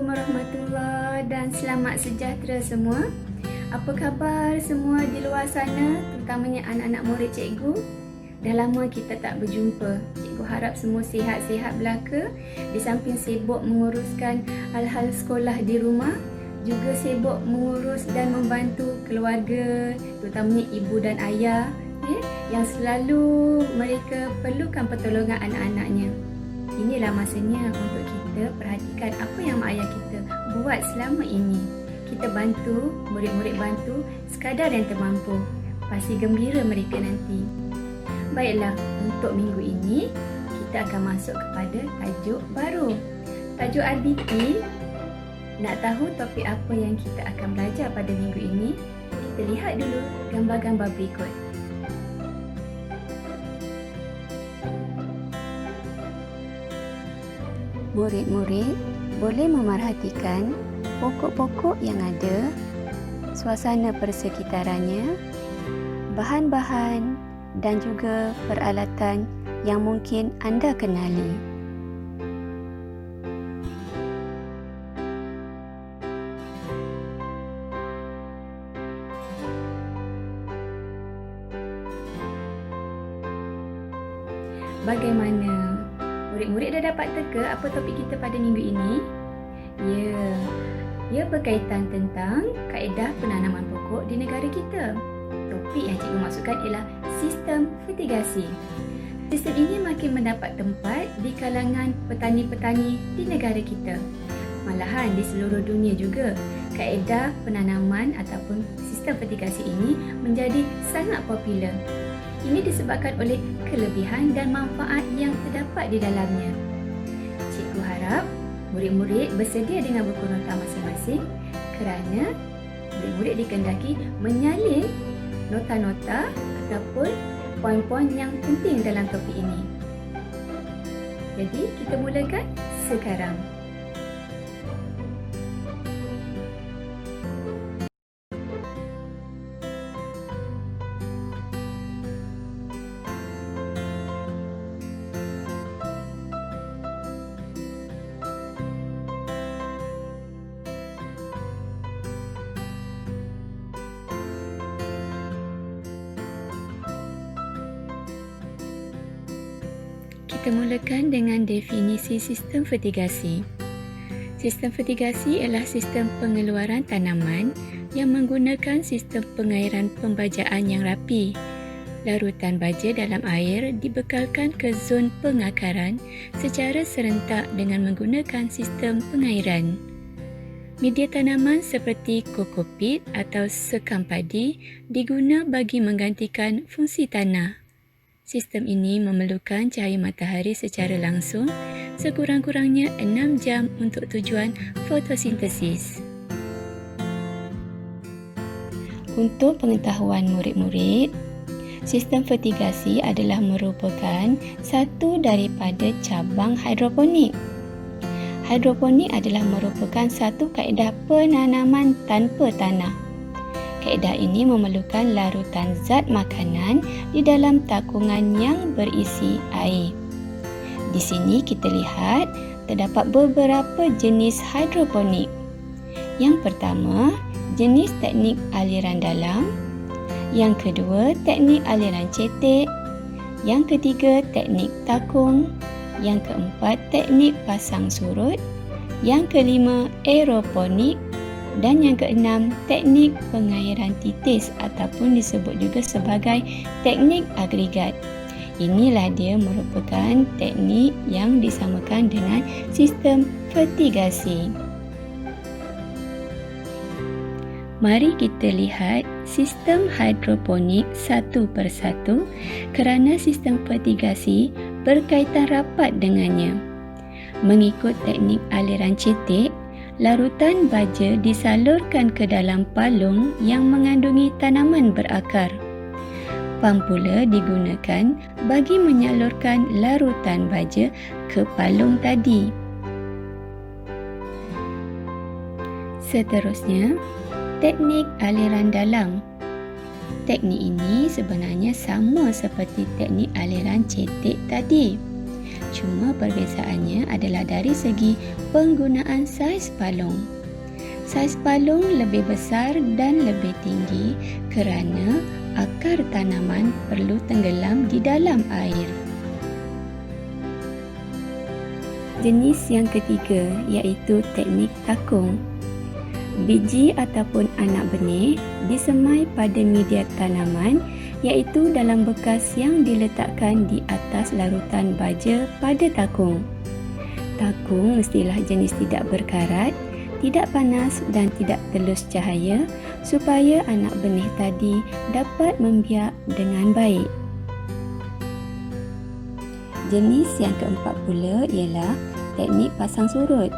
Assalamualaikum warahmatullahi dan selamat sejahtera semua. Apa khabar semua di luar sana, terutamanya anak-anak murid cikgu? Dah lama kita tak berjumpa. Cikgu harap semua sihat-sihat belaka. Di samping sibuk menguruskan hal-hal sekolah di rumah, juga sibuk mengurus dan membantu keluarga, terutamanya ibu dan ayah, yang selalu mereka perlukan pertolongan anak-anaknya. Inilah masanya untuk kita perhatikan apa yang mak ayah kita buat selama ini. Kita bantu, murid-murid bantu sekadar yang termampu. Pasti gembira mereka nanti. Baiklah, untuk minggu ini kita akan masuk kepada tajuk baru. Tajuk RBT. Nak tahu topik apa yang kita akan belajar pada minggu ini? Kita lihat dulu gambar-gambar berikut. Murid-murid boleh memerhatikan pokok-pokok yang ada, suasana persekitarannya, bahan-bahan dan juga peralatan yang mungkin anda kenali. Bagaimana? Murid-murid dah dapat teka apa topik kita pada minggu ini? Ya, ia berkaitan tentang kaedah penanaman pokok di negara kita. Topik yang cikgu maksudkan ialah sistem fertigasi. Sistem ini makin mendapat tempat di kalangan petani-petani di negara kita. Malahan di seluruh dunia juga, kaedah penanaman ataupun sistem fertigasi ini menjadi sangat popular. Ini disebabkan oleh kelebihan dan manfaat yang terdapat di dalamnya. Cikgu harap murid-murid bersedia dengan buku nota masing-masing kerana murid-murid dikehendaki menyalin nota-nota ataupun poin-poin yang penting dalam topik ini. Jadi, kita mulakan sekarang. Kita mulakan dengan definisi sistem fertigasi. Sistem fertigasi ialah sistem pengeluaran tanaman yang menggunakan sistem pengairan pembajaan yang rapi. Larutan baja dalam air dibekalkan ke zon pengakaran secara serentak dengan menggunakan sistem pengairan. Media tanaman seperti kokopit atau sekam padi diguna bagi menggantikan fungsi tanah. Sistem ini memerlukan cahaya matahari secara langsung sekurang-kurangnya 6 jam untuk tujuan fotosintesis. Untuk pengetahuan murid-murid, sistem fertigasi adalah merupakan satu daripada cabang hidroponik. Hidroponik adalah merupakan satu kaedah penanaman tanpa tanah. Kaedah ini memerlukan larutan zat makanan di dalam takungan yang berisi air. Di sini kita lihat terdapat beberapa jenis hidroponik. Yang pertama, jenis teknik aliran dalam. Yang kedua, teknik aliran cetek. Yang ketiga, teknik takung. Yang keempat, teknik pasang surut. Yang kelima, aeroponik. Dan yang keenam, teknik pengairan titis ataupun disebut juga sebagai teknik agregat. Inilah dia merupakan teknik yang disamakan dengan sistem fertigasi. Mari kita lihat sistem hidroponik satu persatu kerana sistem fertigasi berkaitan rapat dengannya. Mengikut teknik aliran cetek, larutan baja disalurkan ke dalam palung yang mengandungi tanaman berakar. Pam pula digunakan bagi menyalurkan larutan baja ke palung tadi. Seterusnya, teknik aliran dalam. Teknik ini sebenarnya sama seperti teknik aliran cetek tadi. Cuma perbezaannya adalah dari segi penggunaan saiz palung. Saiz palung lebih besar dan lebih tinggi kerana akar tanaman perlu tenggelam di dalam air. Jenis yang ketiga iaitu teknik takung. Biji ataupun anak benih disemai pada media tanaman iaitu dalam bekas yang diletakkan di atas larutan baja pada takung. Takung mestilah jenis tidak berkarat, tidak panas dan tidak telus cahaya supaya anak benih tadi dapat membiak dengan baik. Jenis yang keempat pula ialah teknik pasang surut.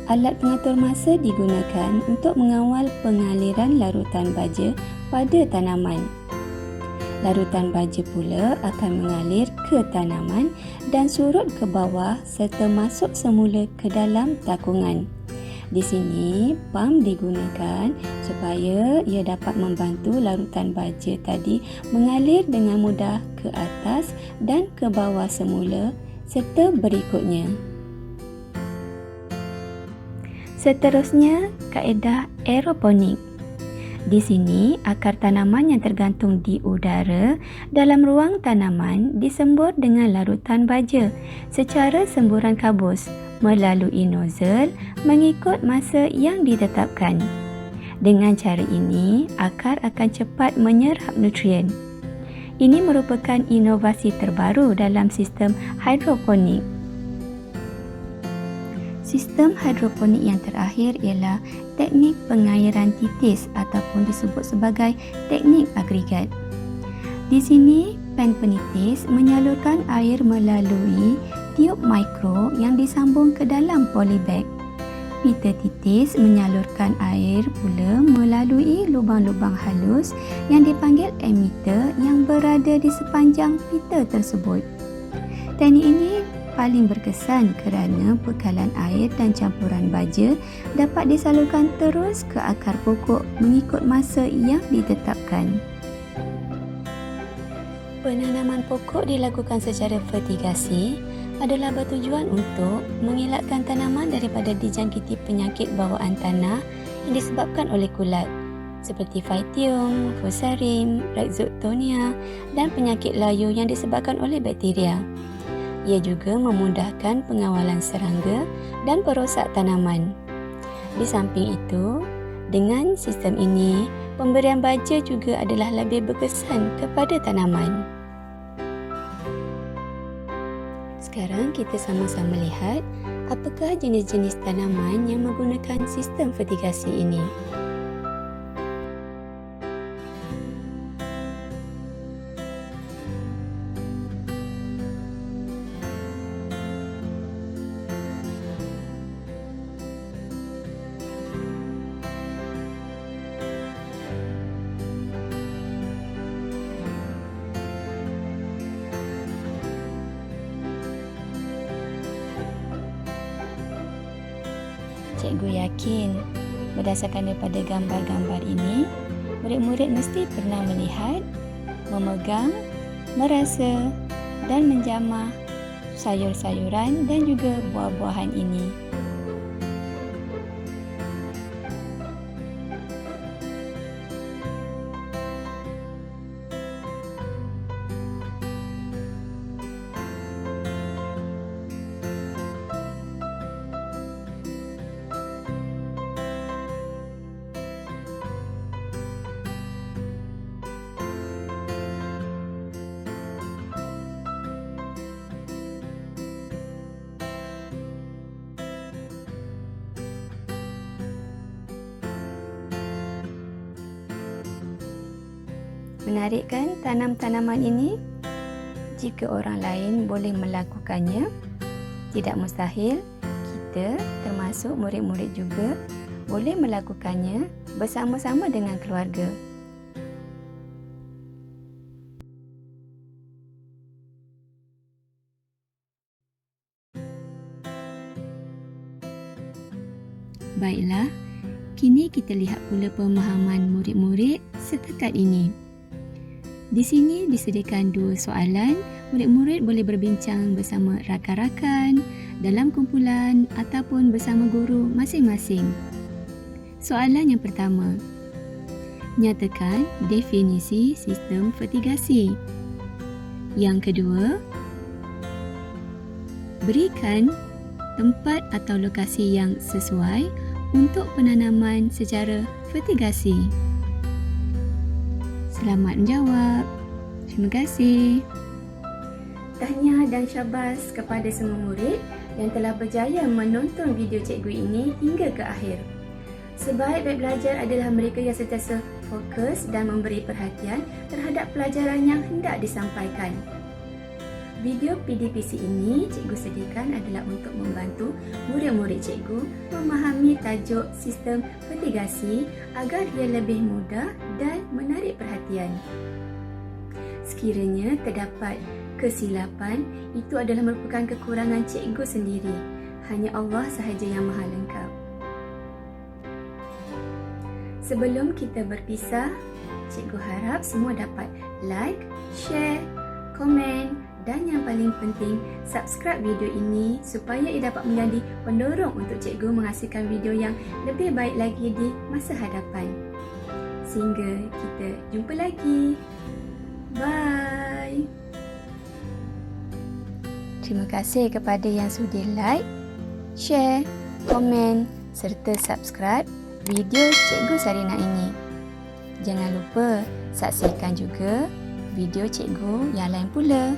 Alat pengatur masa digunakan untuk mengawal pengaliran larutan baja pada tanaman. Larutan baja pula akan mengalir ke tanaman dan surut ke bawah serta masuk semula ke dalam takungan. Di sini, pam digunakan supaya ia dapat membantu larutan baja tadi mengalir dengan mudah ke atas dan ke bawah semula serta berikutnya. Seterusnya, kaedah aeroponik. Di sini, akar tanaman yang tergantung di udara dalam ruang tanaman disembur dengan larutan baja secara semburan kabus melalui nozzle mengikut masa yang ditetapkan. Dengan cara ini, akar akan cepat menyerap nutrien. Ini merupakan inovasi terbaru dalam sistem hidroponik. Sistem hidroponik yang terakhir ialah teknik pengairan titis ataupun disebut sebagai teknik agregat. Di sini, pen penitis menyalurkan air melalui tiub mikro yang disambung ke dalam polybag. Pita titis menyalurkan air pula melalui lubang-lubang halus yang dipanggil emitter yang berada di sepanjang pita tersebut. Teknik ini paling berkesan kerana bekalan air dan campuran baja dapat disalurkan terus ke akar pokok mengikut masa yang ditetapkan. Penanaman pokok dilakukan secara vertigasi adalah bertujuan untuk mengelakkan tanaman daripada dijangkiti penyakit bawaan tanah yang disebabkan oleh kulat seperti Phytium, Fusarium, Rhizoctonia dan penyakit layu yang disebabkan oleh bakteria. Ia juga memudahkan pengawalan serangga dan perosak tanaman. Di samping itu, dengan sistem ini, pemberian baja juga adalah lebih berkesan kepada tanaman. Sekarang kita sama-sama lihat apakah jenis-jenis tanaman yang menggunakan sistem vertigasi ini. Cikgu yakin berdasarkan daripada gambar-gambar ini, murid-murid mesti pernah melihat, memegang, merasa dan menjamah sayur-sayuran dan juga buah-buahan ini. Menarik kan tanam-tanaman ini? Jika orang lain boleh melakukannya, tidak mustahil kita termasuk murid-murid juga boleh melakukannya bersama-sama dengan keluarga. Baiklah, kini kita lihat pula pemahaman murid-murid setakat ini. Di sini disediakan 2 soalan murid-murid boleh berbincang bersama rakan-rakan, dalam kumpulan ataupun bersama guru masing-masing. Soalan yang pertama. Nyatakan definisi sistem fertigasi. Yang kedua, berikan tempat atau lokasi yang sesuai untuk penanaman secara fertigasi. Selamat menjawab. Terima kasih. Tahniah dan syabas kepada semua murid yang telah berjaya menonton video cikgu ini hingga ke akhir. Sebaik-baik belajar adalah mereka yang sentiasa fokus dan memberi perhatian terhadap pelajaran yang hendak disampaikan. Video PDPC ini cikgu sediakan adalah untuk membantu murid-murid cikgu memahami tajuk sistem fertigasi agar ia lebih mudah dan menarik perhatian. Sekiranya terdapat kesilapan, itu adalah merupakan kekurangan cikgu sendiri. Hanya Allah sahaja yang maha lengkap. Sebelum kita berpisah, cikgu harap semua dapat like, share, komen dan yang paling penting, subscribe video ini supaya ia dapat menjadi pendorong untuk cikgu menghasilkan video yang lebih baik lagi di masa hadapan. Sehingga kita jumpa lagi. Bye. Terima kasih kepada yang sudi like, share, komen serta subscribe video Cikgu Sarina ini. Jangan lupa saksikan juga video cikgu yang lain pula.